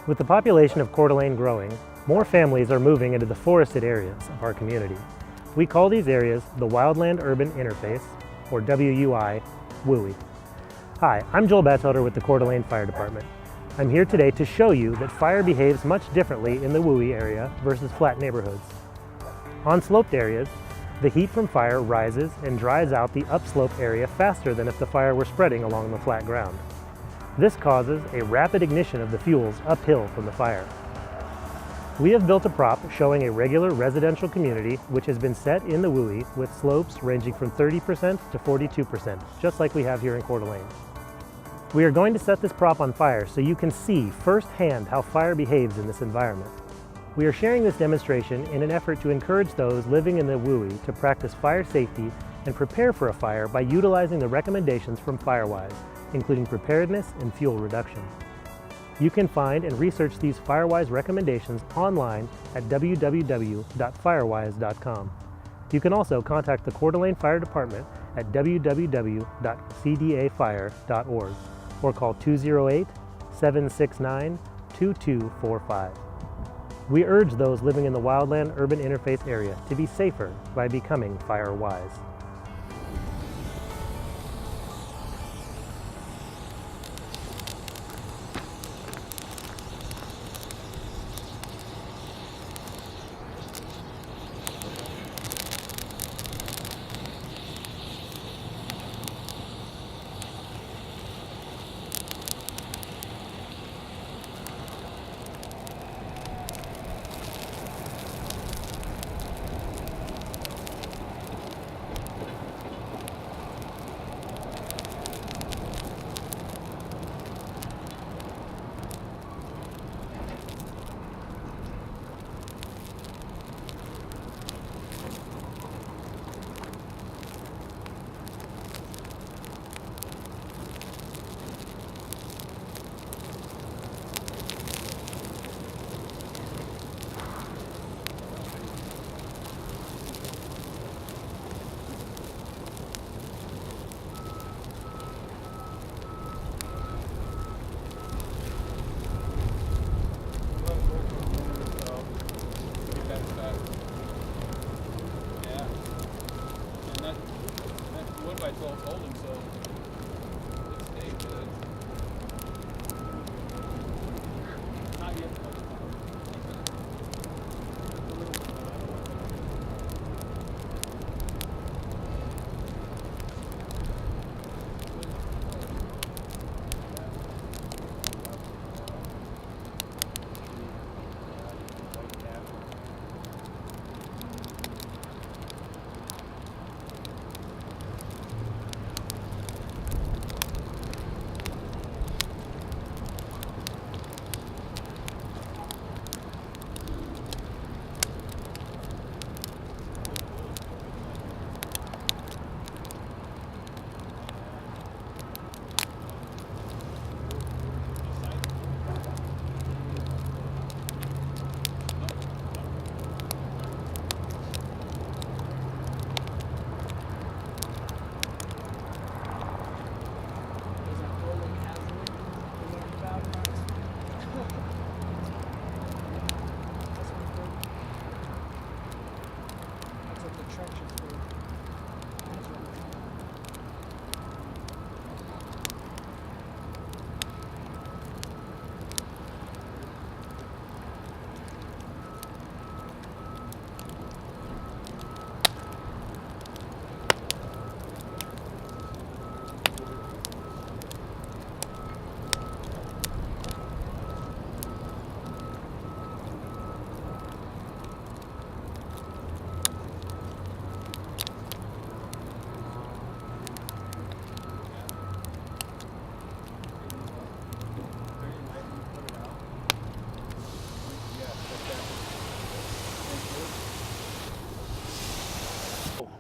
With the population of Coeur d'Alene growing, more families are moving into the forested areas of our community. We call these areas the Wildland Urban Interface, or WUI, WUI. Hi, I'm Joel Batchelder with the Coeur d'Alene Fire Department. I'm here today to show you that fire behaves much differently in the WUI area versus flat neighborhoods. On sloped areas, the heat from fire rises and dries out the upslope area faster than if the fire were spreading along the flat ground. This causes a rapid ignition of the fuels uphill from the fire. We have built a prop showing a regular residential community which has been set in the WUI with slopes ranging from 30% to 42%, just like we have here in Coeur d'Alene. We are going to set this prop on fire so you can see firsthand how fire behaves in this environment. We are sharing this demonstration in an effort to encourage those living in the WUI to practice fire safety and prepare for a fire by utilizing the recommendations from FireWise, including preparedness and fuel reduction. You can find and research these FireWise recommendations online at www.firewise.com. You can also contact the Coeur d'Alene Fire Department at www.cdafire.org or call 208-769-2245. We urge those living in the Wildland Urban Interface area to be safer by becoming FireWise. By 12 holding, so it stayed good. Not yet.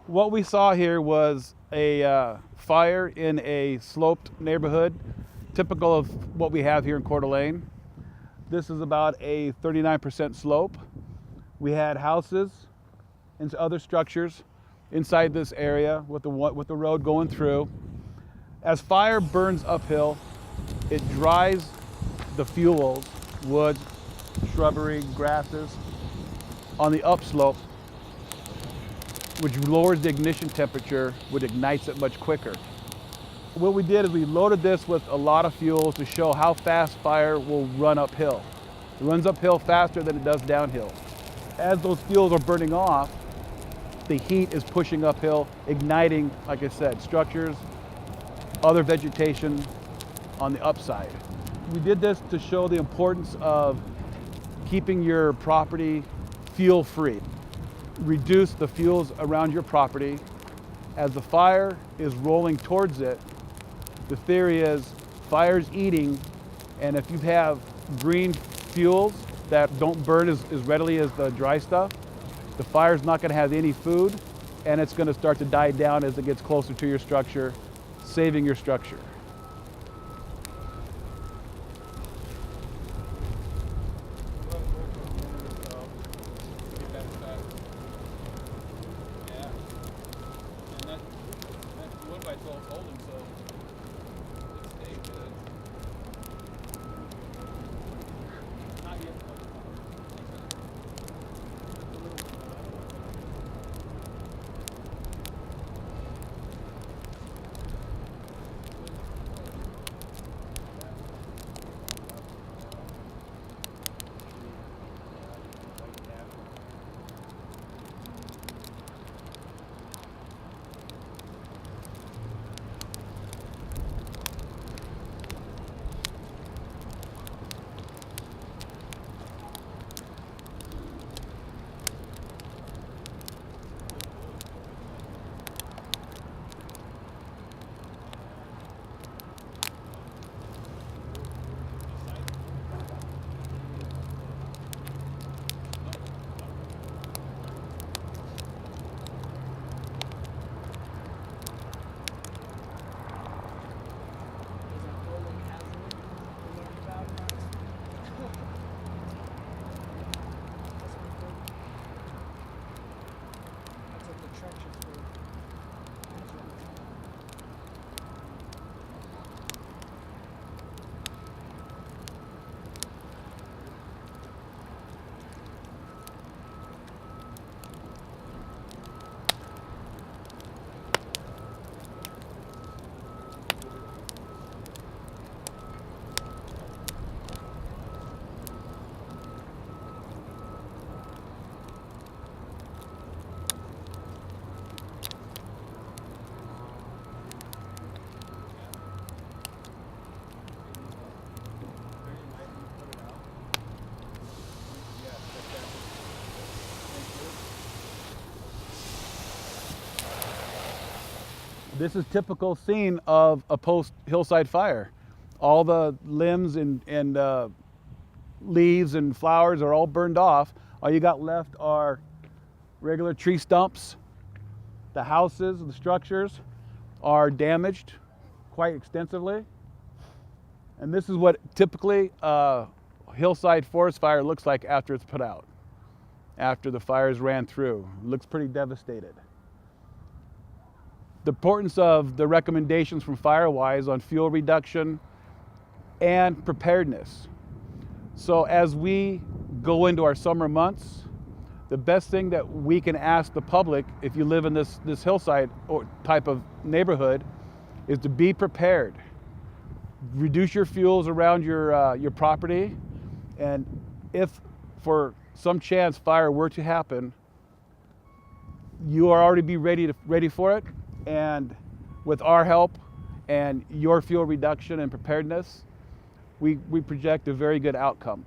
What we saw here was a fire in a sloped neighborhood, typical of what we have here in Coeur d'Alene. This is about a 39% slope. We had houses and other structures inside this area with the road going through. As fire burns uphill, it dries the fuels woods, shrubbery, grasses. On the upslope, which lowers the ignition temperature, which ignites it much quicker. What we did is we loaded this with a lot of fuel to show how fast fire will run uphill. It runs uphill faster than it does downhill. As those fuels are burning off, the heat is pushing uphill, igniting, like I said, structures, other vegetation on the upside. We did this to show the importance of keeping your property fuel-free. Reduce the fuels around your property. As the fire is rolling towards it, the theory is fire's eating, and if you have green fuels that don't burn as readily as the dry stuff, the fire's not going to have any food, and it's going to start to die down as it gets closer to your structure, saving your structure. This is typical scene of a post-Hillside fire. All the limbs and leaves and flowers are all burned off. All you got left are regular tree stumps. The houses, the structures are damaged quite extensively. And this is what typically a hillside forest fire looks like after it's put out, after the fires ran through. It looks pretty devastated. The importance of the recommendations from FireWise on fuel reduction and preparedness. So as we go into our summer months, the best thing that we can ask the public, if you live in this hillside or type of neighborhood, is to be prepared. Reduce your fuels around your property, and if for some chance fire were to happen, you are already be ready for it. And with our help and your fuel reduction and preparedness, we project a very good outcome.